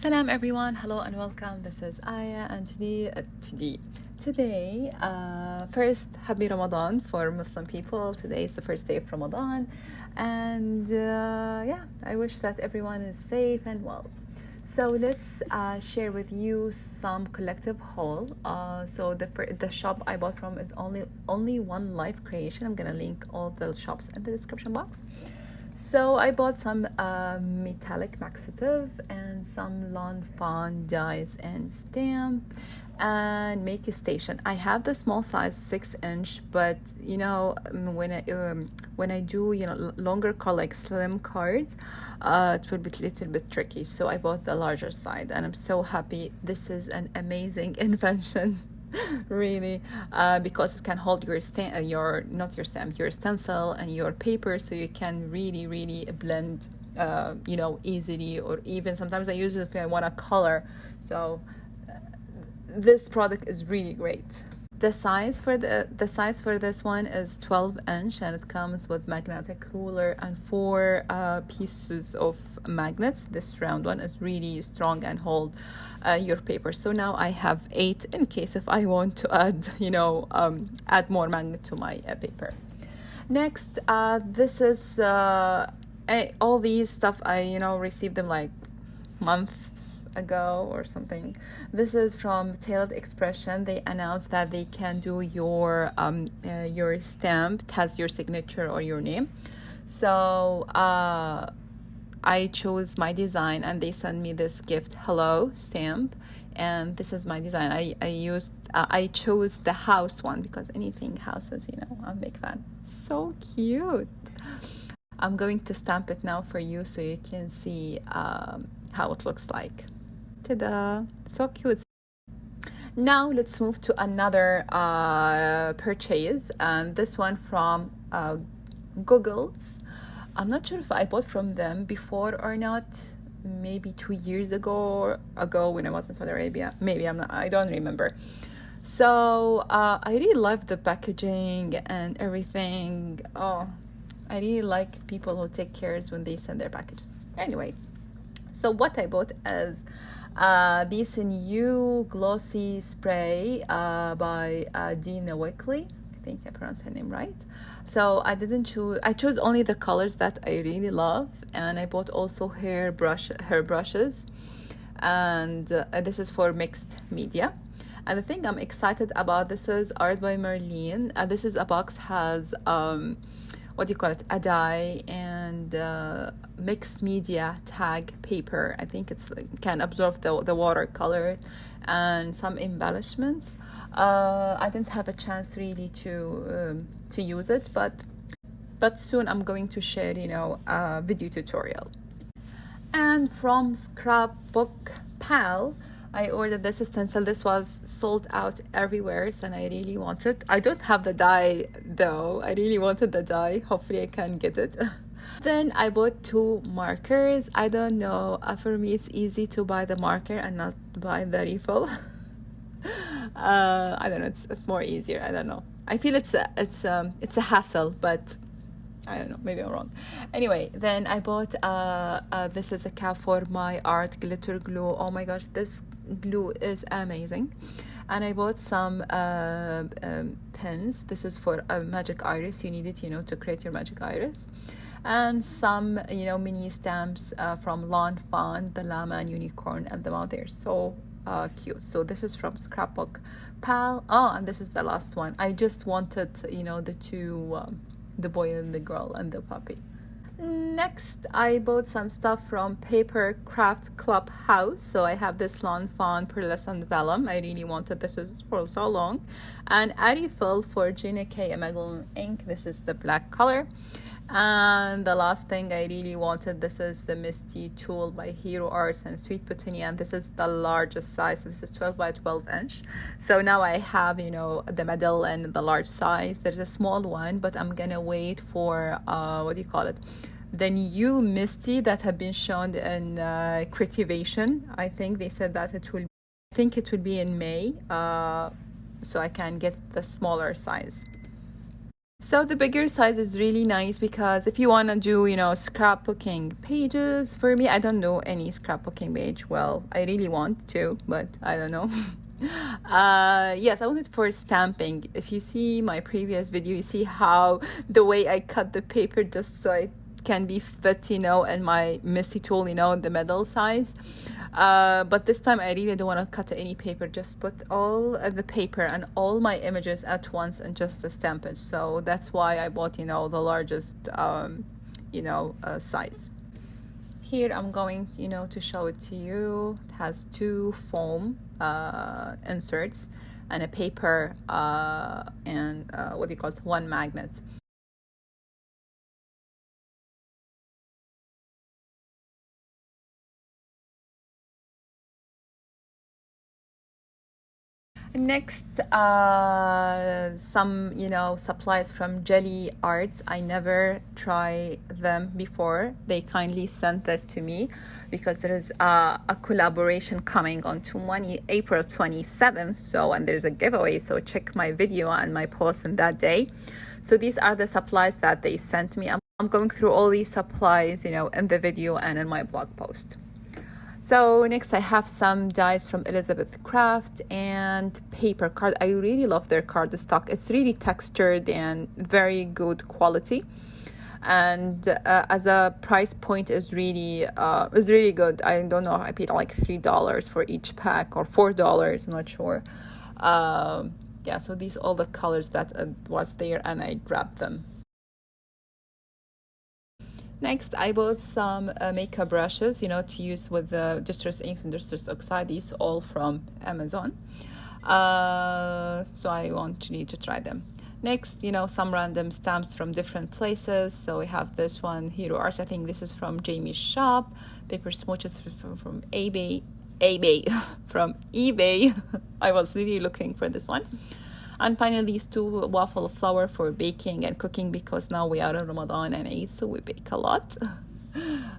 Salam everyone, hello and welcome. This is Aya, and today, first happy Ramadan for Muslim people. Today is the first day of Ramadan, and I wish that everyone is safe and well. So let's share with you some collective haul. So the shop I bought from is only one live creation. I'm gonna link all the shops in the description box. So I bought some metallic laxative and some lawn fawn dyes and stamp and make a station. I have the small size 6-inch, but when I do longer call like slim cards, it will be a little bit tricky. So I bought the larger side, and I'm so happy. This is an amazing invention. Really, because it can hold your your stencil and your paper, so you can really blend easily, or even sometimes I use it if I want to color. So this product is really great. The size for this one is 12-inch, and it comes with magnetic ruler and 4 pieces of magnets. This round one is really strong and hold your paper. So now I have 8 in case if I want to add more magnet to my paper. Next, this is all these stuff I received them like months ago or something. This is from Tailored Expression. They announced that they can do your stamp. It has your signature or your name. So I chose my design, and they sent me this gift hello stamp, and this is my design. I chose the house one because anything houses, I'm a big fan. So cute. I'm going to stamp it now for you so you can see how it looks like. Ta-da! So cute. Now let's move to another purchase, and this one from Google's. I'm not sure if I bought from them before or not. Maybe 2 years ago when I was in Saudi Arabia. Maybe I don't remember. So I really love the packaging and everything. Oh, I really like people who take cares when they send their packages. Anyway, so what I bought is this new glossy spray by Dina Wickley. I think I pronounced her name right. So I chose only the colors that I really love, and I bought also her brushes, and this is for mixed media. And the thing I'm excited about, this is art by Marilyn. This is a box, has a dye and mixed media tag paper. I think it can absorb the watercolor and some embellishments. I didn't have a chance really to use it, but soon I'm going to share a video tutorial. And from Scrapbook Pal, I ordered this stencil. This was sold out everywhere, and I really wanted. I don't have the dye though. I really wanted the dye. Hopefully I can get it. Then I bought 2 markers. I don't know. For me, it's easy to buy the marker and not buy the refill. I don't know. It's more easier. I don't know. I feel it's a hassle, but I don't know, maybe I'm wrong. Anyway, then I bought this is a cap for my art glitter glue. Oh my gosh, this glue is amazing. And I bought some pens. This is for a magic iris. You need it to create your magic iris. And some mini stamps from Lawn Fawn, the llama and unicorn and the mouse. They're so cute. So this is from Scrapbook Pal. Oh, and this is the last one. I just wanted the two the boy and the girl and the puppy. Next, I bought some stuff from Paper Craft Clubhouse. So I have this Lawn Fawn Pearlescent Vellum. I really wanted this for so long. And refill for Gina K. Magellan ink. This is the black color. And the last thing I really wanted, this is the Misti tool by Hero Arts and Sweet Petunia, and this is the largest size. This is 12 by 12 inch. So now I have the middle and the large size. There's a small one, but I'm gonna wait for the new Misti that have been shown in Creativation. I think they said that it will be in May, so I can get the smaller size. So the bigger size is really nice because if you want to do, you know, scrapbooking pages, for me, I don't know any scrapbooking page. Well, I really want to, but I don't know. Yes, I want it for stamping. If you see my previous video, you see how the way I cut the paper just so it can be fit, you know, and my Misti tool, you know, the middle size. But this time I really don't want to cut any paper, just put all of the paper and all my images at once and just stamp it. So that's why I bought, you know, the largest size. Here I'm going, you know, to show it to you. It has two foam inserts and a paper and what do you call it, one magnet. Next, some, you know, supplies from Jelly Arts. I never tried them before. They kindly sent this to me because there is a collaboration coming on April 27th. So, and there's a giveaway. So check my video and my post on that day. So these are the supplies that they sent me. I'm going through all these supplies, you know, in the video and in my blog post. So next I have some dies from Elizabeth Craft and paper card. I really love their card stock. It's really textured and very good quality. And as a price point is really good. I don't know, I paid like $3 for each pack or $4, I'm not sure. Yeah, so these all the colors that was there and I grabbed them. Next, I bought some makeup brushes, you know, to use with the Distress Inks and Distress Oxide. These all from Amazon. So I want you to try them. Next, you know, some random stamps from different places. So we have this one, Hero Arts. I think this is from Jamie's shop. Paper smooches from eBay. From eBay. I was really looking for this one. And finally, these two waffle flour for baking and cooking because now we are in Ramadan and Eid, so we bake a lot.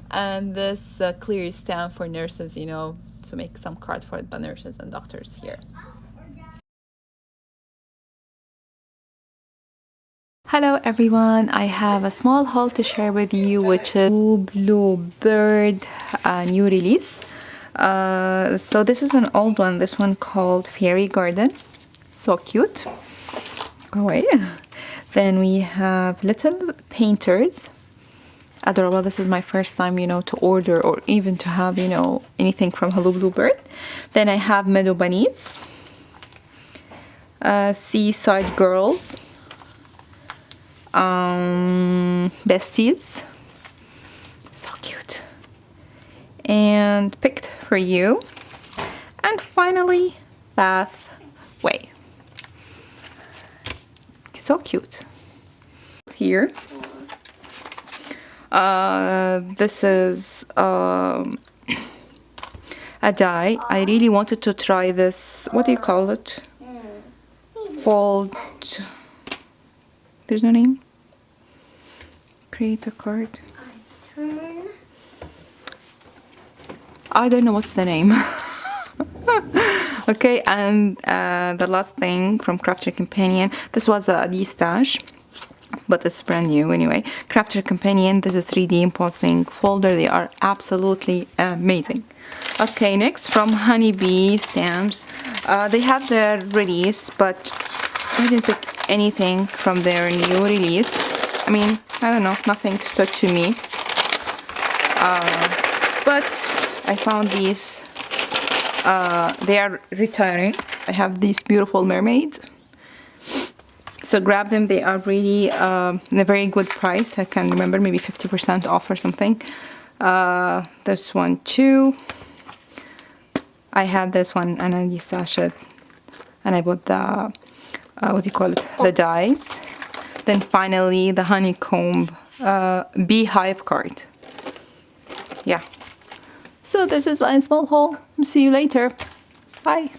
And this clear stamp for nurses, you know, to make some cards for the nurses and doctors here. Hello everyone, I have a small haul to share with you, which is Bluebird new release. So this is an old one, this one called Fairy Garden. So cute. Go away. Then we have Little Painters. Adorable. This is my first time, you know, to order or even to have, you know, anything from Hello Bluebird. Then I have Meadow Bunnies. Seaside Girls. Besties. So cute. And Picked for You. And finally, Pathway. So cute. Here. This is a die. I really wanted to try this. What do you call it? Fold. There's no name. Create a card. I don't know what's the name. Okay, and the last thing from Crafter Companion. This was a D-stash, but it's brand new anyway. Crafter Companion. This is 3D embossing folder. They are absolutely amazing. Okay, next from Honeybee Stamps. They have their release, but I didn't pick anything from their new release. I mean, I don't know, nothing stood to me. But I found these. They are retiring. I have these beautiful mermaids. So grab them. They are really in a very good price. I can't remember, maybe 50% off or something. This one too. I had this one and I stashed it. And I bought the, what do you call it? The dies. Then finally the honeycomb beehive card. Yeah. So this is my small haul. See you later. Bye.